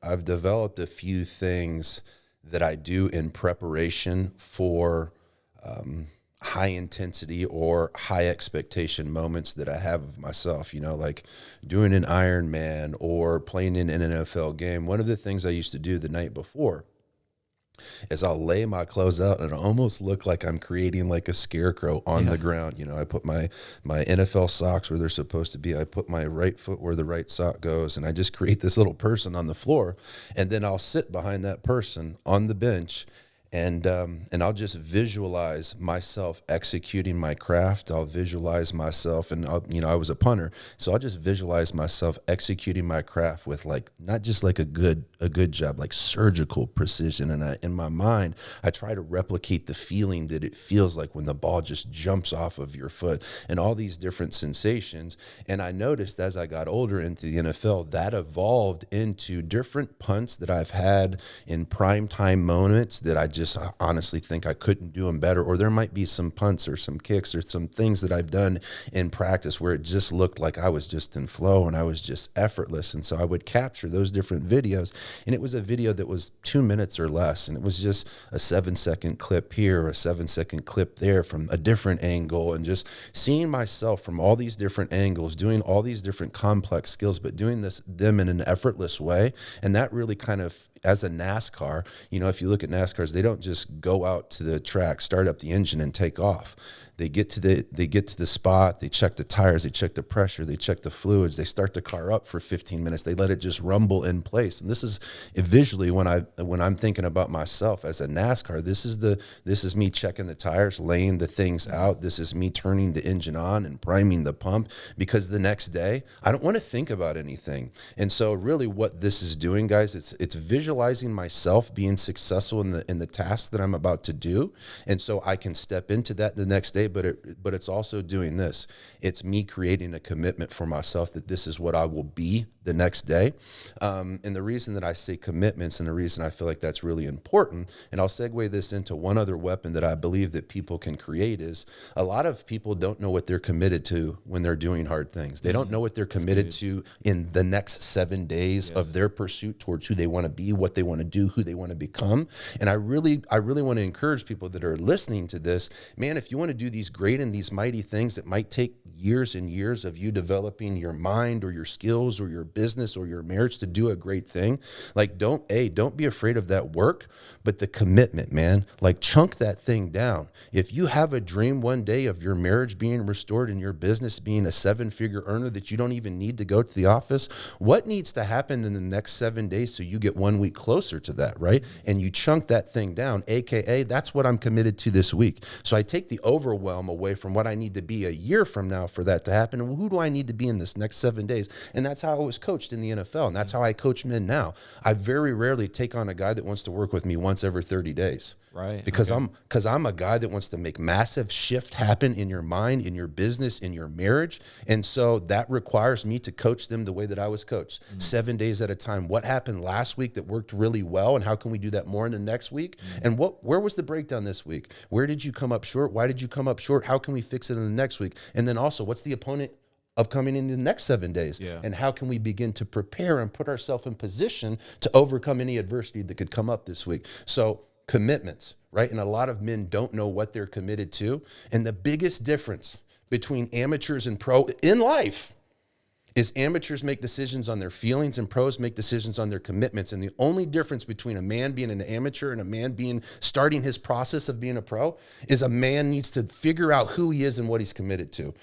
I've developed a few things that I do in preparation for high intensity or high expectation moments that I have of myself, like doing an Ironman or playing in an NFL game. One of the things I used to do the night before is I'll lay my clothes out and it almost look like I'm creating like a scarecrow on Yeah. the ground. I put my NFL socks where they're supposed to be. I put my right foot where the right sock goes, and I just create this little person on the floor, and then I'll sit behind that person on the bench. And I'll just visualize myself executing my craft. I'll visualize myself, and I was a punter, so I'll just visualize myself executing my craft with like not just like a good job, like surgical precision. And in my mind, I try to replicate the feeling that it feels like when the ball just jumps off of your foot, and all these different sensations. And I noticed as I got older into the NFL, that evolved into different punts that I've had in prime time moments that I just honestly think I couldn't do them better. Or there might be some punts or some kicks or some things that I've done in practice where it just looked like I was just in flow and I was just effortless. And so I would capture those different videos. And it was a video that was 2 minutes or less. And it was just a 7-second clip here, or a 7-second clip there from a different angle, and just seeing myself from all these different angles, doing all these different complex skills, but doing them in an effortless way. And that really kind of, as a NASCAR, if you look at NASCARs, they don't just go out to the track, start up the engine and take off. They get to the spot, they check the tires, they check the pressure, they check the fluids, they start the car up for 15 minutes, they let it just rumble in place. And this is visually when I'm thinking about myself as a NASCAR, this is me checking the tires, laying the things out. This is me turning the engine on and priming the pump, because the next day I don't want to think about anything. And so really what this is doing, guys, it's visualizing myself being successful in the task that I'm about to do. And so I can step into that the next day, but it's also doing this. It's me creating a commitment for myself that this is what I will be the next day. And the reason that I say commitments, and the reason I feel like that's really important, and I'll segue this into one other weapon that I believe that people can create, is a lot of people don't know what they're committed to when they're doing hard things. They don't know what they're committed to in the next 7 days of their pursuit towards who they want to be, what they want to do, who they want to become. And I really want to encourage people that are listening to this, man, if you want to do these great and these mighty things that might take years and years of you developing your mind or your skills or your business or your marriage to do a great thing, like don't be afraid of that work, but the commitment, man, like chunk that thing down. If you have a dream one day of your marriage being restored and your business being a 7-figure earner that you don't even need to go to the office, what needs to happen in the next 7 days so you get 1 week closer to that, right? And you chunk that thing down, AKA that's what I'm committed to this week. So I take the overwhelm away from what I need to be a year from now for that to happen. And who do I need to be in this next 7 days? And that's how I was coached in the NFL. And that's how I coach men now. I very rarely take on a guy that wants to work with me once every 30 days. Right. Because Okay. I'm a guy that wants to make massive shift happen in your mind, in your business, in your marriage. And so that requires me to coach them the way that I was coached, 7 days at a time. What happened last week that worked really well, and how can we do that more in the next week? And where was the breakdown this week? Where did you come up short? Why did you come up short? How can we fix it in the next week? And then also, what's the opponent upcoming in the next 7 days? Yeah. And how can we begin to prepare and put ourselves in position to overcome any adversity that could come up this week? So commitments, right? And a lot of men don't know what they're committed to. And the biggest difference between amateurs and pro in life is amateurs make decisions on their feelings and pros make decisions on their commitments. And the only difference between a man being an amateur and a man starting his process of being a pro is a man needs to figure out who he is and what he's committed to.